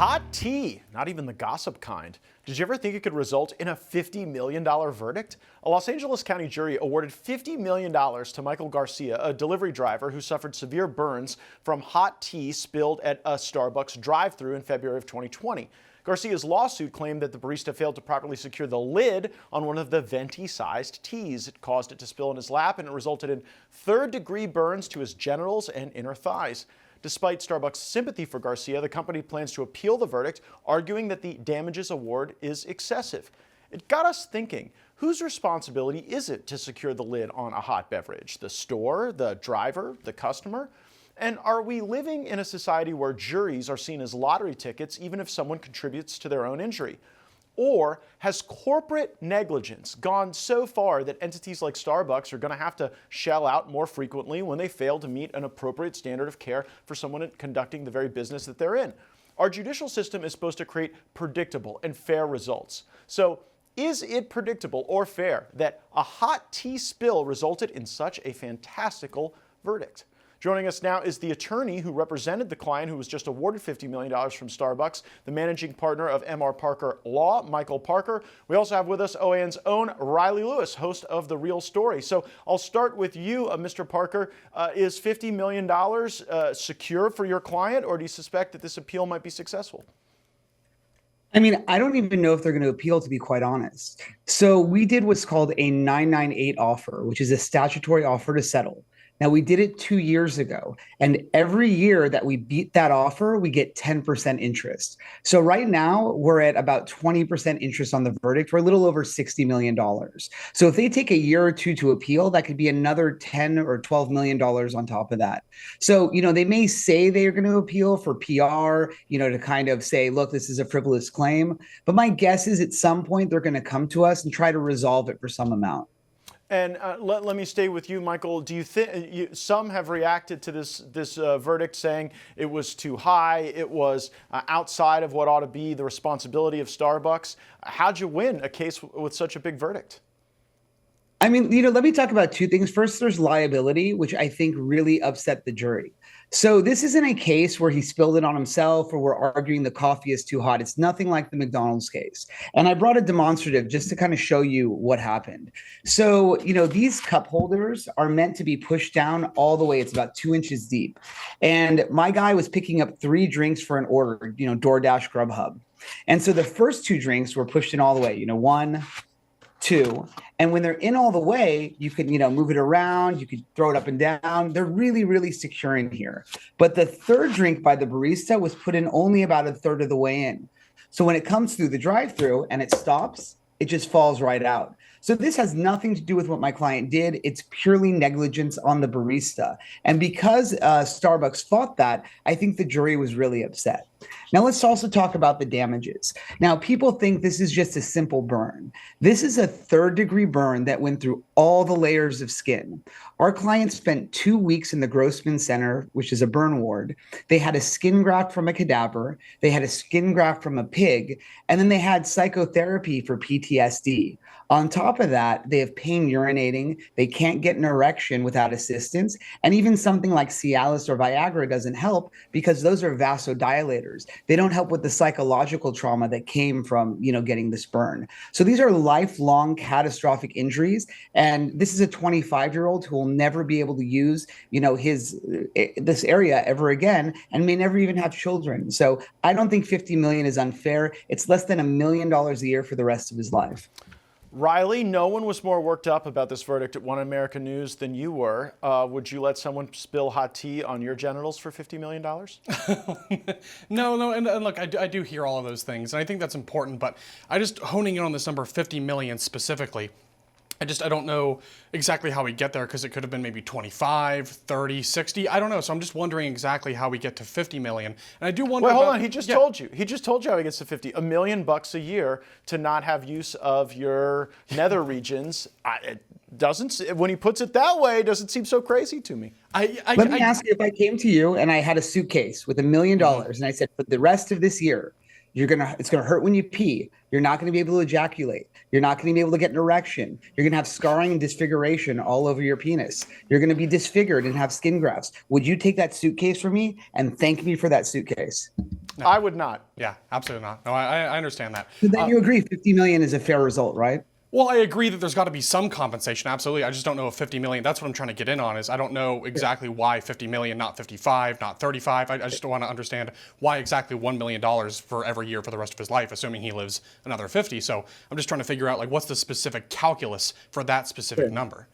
Hot tea, not even the gossip kind. Did you ever think it could result in a $50 million verdict? A Los Angeles County jury awarded $50 million to Michael Garcia, a delivery driver who suffered severe burns from hot tea spilled at a Starbucks drive-thru in February of 2020. Garcia's lawsuit claimed that the barista failed to properly secure the lid on one of the venti-sized teas. It caused it to spill in his lap, and it resulted in third-degree burns to his genitals and inner thighs. Despite Starbucks' sympathy for Garcia, the company plans to appeal the verdict, arguing that the damages award is excessive. It got us thinking, whose responsibility is it to secure the lid on a hot beverage? The store, the driver, the customer? And are we living in a society where juries are seen as lottery tickets even if someone contributes to their own injury? Or has corporate negligence gone so far that entities like Starbucks are going to have to shell out more frequently when they fail to meet an appropriate standard of care for someone conducting the very business that they're in? Our judicial system is supposed to create predictable and fair results. So is it predictable or fair that a hot tea spill resulted in such a fantastical verdict? Joining us now is the attorney who represented the client who was just awarded $50 million from Starbucks, the managing partner of M.R. Parker Law, Michael Parker. We also have with us OAN's own Riley Lewis, host of The Real Story. So I'll start with you, Mr. Parker. Is $50 million secure for your client, or do you suspect that this appeal might be successful? I mean, I don't even know if they're going to appeal, to be quite honest. So we did what's called a 998 offer, which is a statutory offer to settle. Now, we did it 2 years ago, and every year that we beat that offer, we get 10% interest. So right now, we're at about 20% interest on the verdict. We're a little over $60 million. So if they take a year or two to appeal, that could be another $10 or $12 million on top of that. So, they may say they're going to appeal for PR, to kind of say, look, this is a frivolous claim. But my guess is at some point, they're going to come to us and try to resolve it for some amount. And let me stay with you, Michael. Do you think some have reacted to this verdict saying it was too high, it was outside of what ought to be the responsibility of Starbucks? How'd you win a case with such a big verdict? I mean, let me talk about two things. First, there's liability, which I think really upset the jury. So this isn't a case where he spilled it on himself or we're arguing the coffee is too hot. It's nothing like the McDonald's case. And I brought a demonstrative just to kind of show you what happened. So, these cup holders are meant to be pushed down all the way. It's about 2 inches deep. And my guy was picking up 3 drinks for an order, DoorDash, Grubhub. And so the first 2 drinks were pushed in all the way, 1, 2. And when they're in all the way, you can, move it around. You could throw it up and down. They're really, really secure in here. But the third drink by the barista was put in only about a third of the way in. So when it comes through the drive-thru and it stops, it just falls right out. So this has nothing to do with what my client did. It's purely negligence on the barista. And because Starbucks fought that, I think the jury was really upset. Now, let's also talk about the damages. Now, people think this is just a simple burn. This is a third-degree burn that went through all the layers of skin. Our client spent 2 weeks in the Grossman Center, which is a burn ward. They had a skin graft from a cadaver. They had a skin graft from a pig. And then they had psychotherapy for PTSD. On top of that, they have pain urinating. They can't get an erection without assistance. And even something like Cialis or Viagra doesn't help because those are vasodilators. They don't help with the psychological trauma that came from, getting this burn. So these are lifelong catastrophic injuries. And this is a 25-year-old who will never be able to use, this area ever again and may never even have children. So I don't think $50 million is unfair. It's less than $1 million a year for the rest of his life. Riley, no one was more worked up about this verdict at One American News than you were. Would you let someone spill hot tea on your genitals for $50 million? No, and look, I do hear all of those things, and I think that's important, but I just honing in on this number 50 million specifically. I don't know exactly how we get there because it could have been maybe 25, 30, 60. I don't know. So I'm just wondering exactly how we get to 50 million. And I do wonder. Well, hold on. He just told you. He just told you how he gets to 50. $1 million a year to not have use of your nether regions. It doesn't. When he puts it that way, it doesn't seem so crazy to me. Let me ask you, if I came to you and I had a suitcase with $1 million and I said, for the rest of this year, it's gonna hurt when you pee. You're not gonna be able to ejaculate. You're not gonna be able to get an erection. You're gonna have scarring and disfiguration all over your penis. You're gonna be disfigured and have skin grafts. Would you take that suitcase from me and thank me for that suitcase? I would not. Yeah, absolutely not. No, I understand that. So then you agree 50 million is a fair result, right? Well, I agree that there's got to be some compensation. Absolutely. I just don't know if 50 million, that's what I'm trying to get in on, is I don't know exactly why 50 million, not 55, not 35. I just want to understand why exactly $1 million for every year for the rest of his life, assuming he lives another 50. So I'm just trying to figure out, like, what's the specific calculus for that specific number?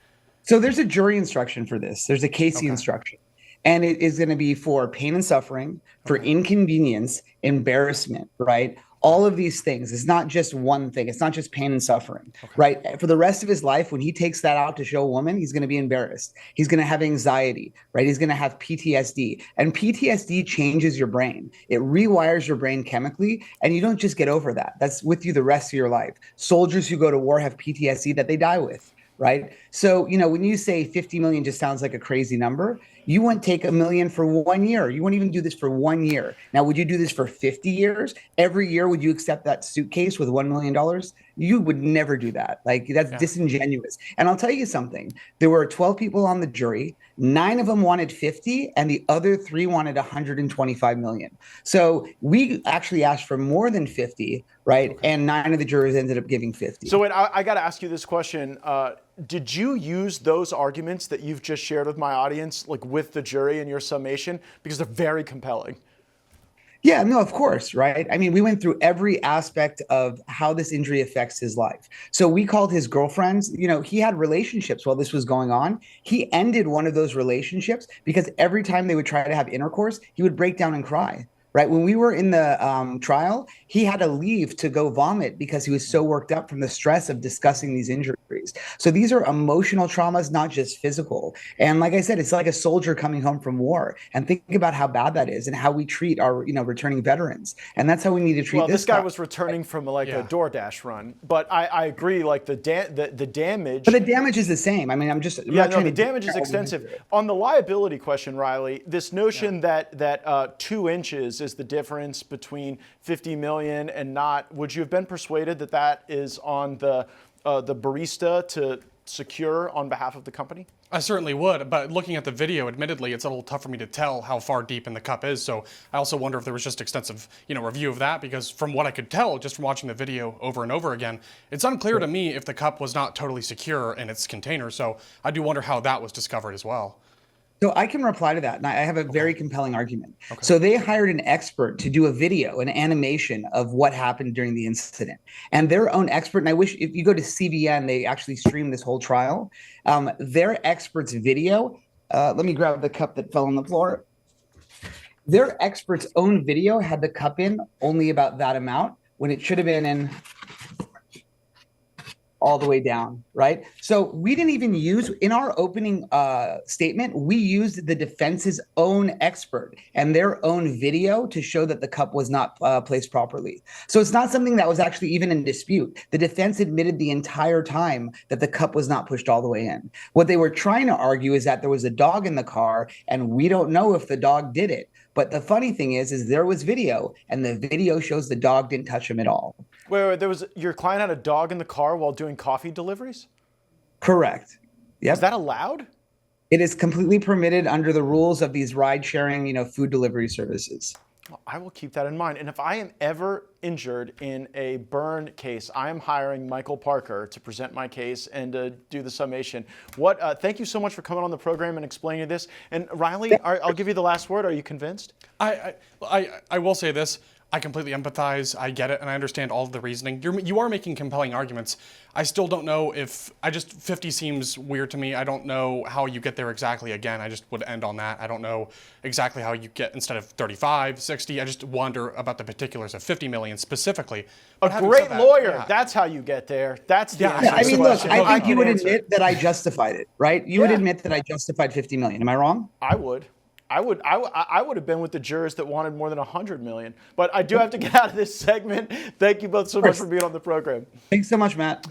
So there's a jury instruction for this. There's a Casey instruction. And it is going to be for pain and suffering, for inconvenience, embarrassment, right? All of these things. It's not just one thing. It's not just pain and suffering, right? For the rest of his life, when he takes that out to show a woman, he's going to be embarrassed. He's going to have anxiety, right? He's going to have PTSD. And PTSD changes your brain. It rewires your brain chemically, and you don't just get over that. That's with you the rest of your life. Soldiers who go to war have PTSD that they die with. Right. So, when you say 50 million just sounds like a crazy number, you wouldn't take $1 million for 1 year. You wouldn't even do this for 1 year. Now, would you do this for 50 years? Every year, would you accept that suitcase with $1 million? You would never do that. Like, that's disingenuous. And I'll tell you something. There were 12 people on the jury. 9 of them wanted 50 and the other 3 wanted 125 million. So we actually asked for more than 50, right? Okay. And 9 of the jurors ended up giving 50. So wait, I got to ask you this question. Did you use those arguments that you've just shared with my audience, like with the jury in your summation? Because they're very compelling. Yeah, no, of course, right? I mean, we went through every aspect of how this injury affects his life. So we called his girlfriends, he had relationships while this was going on. He ended one of those relationships because every time they would try to have intercourse, he would break down and cry. Right. When we were in the trial, he had to leave to go vomit because he was so worked up from the stress of discussing these injuries. So these are emotional traumas, not just physical. And like I said, it's like a soldier coming home from war. And think about how bad that is and how we treat our, returning veterans. And that's how we need to treat this guy was returning from a DoorDash run. But I agree, like the damage. But the damage is the same. I mean, the damage is extensive. On the liability question, Riley, this notion that 2 inches is the difference between 50 million and not, would you have been persuaded that is on the barista to secure on behalf of the company? I certainly would, but looking at the video, admittedly, it's a little tough for me to tell how far deep in the cup is. So I also wonder if there was just extensive, review of that, because from what I could tell, just from watching the video over and over again, it's unclear to me if the cup was not totally secure in its container. So I do wonder how that was discovered as well. So I can reply to that, and I have a very compelling argument. Okay. So they hired an expert to do a video, an animation of what happened during the incident. And their own expert, and I wish if you go to CBN, they actually stream this whole trial. Their expert's video, let me grab the cup that fell on the floor. Their expert's own video had the cup in only about that amount when it should have been in all the way down, right? So we didn't even use, in our opening statement, we used the defense's own expert and their own video to show that the cup was not placed properly. So it's not something that was actually even in dispute. The defense admitted the entire time that the cup was not pushed all the way in. What they were trying to argue is that there was a dog in the car and we don't know if the dog did it. But the funny thing is there was video, and the video shows the dog didn't touch him at all. Wait, your client had a dog in the car while doing coffee deliveries? Correct. Yep. Is that allowed? It is completely permitted under the rules of these ride-sharing, food delivery services. Well, I will keep that in mind. And if I am ever injured in a burn case, I am hiring Michael Parker to present my case and to do the summation. Thank you so much for coming on the program and explaining this. And Riley, I'll give you the last word. Are you convinced? I will say this. I completely empathize. I get it, and I understand all of the reasoning. You are making compelling arguments. I still don't know if 50 seems weird to me. I don't know how you get there exactly. Again, I just would end on that. I don't know exactly how you get instead of 35, 60. I just wonder about the particulars of 50 million specifically. A great lawyer. That's how you get there. That's the answer. I mean, look, I think you would admit that I justified it, right? You would admit that I justified 50 million. Am I wrong? I would have been with the jurors that wanted more than 100 million. But I do have to get out of this segment. Thank you both so much for being on the program. Thanks so much, Matt.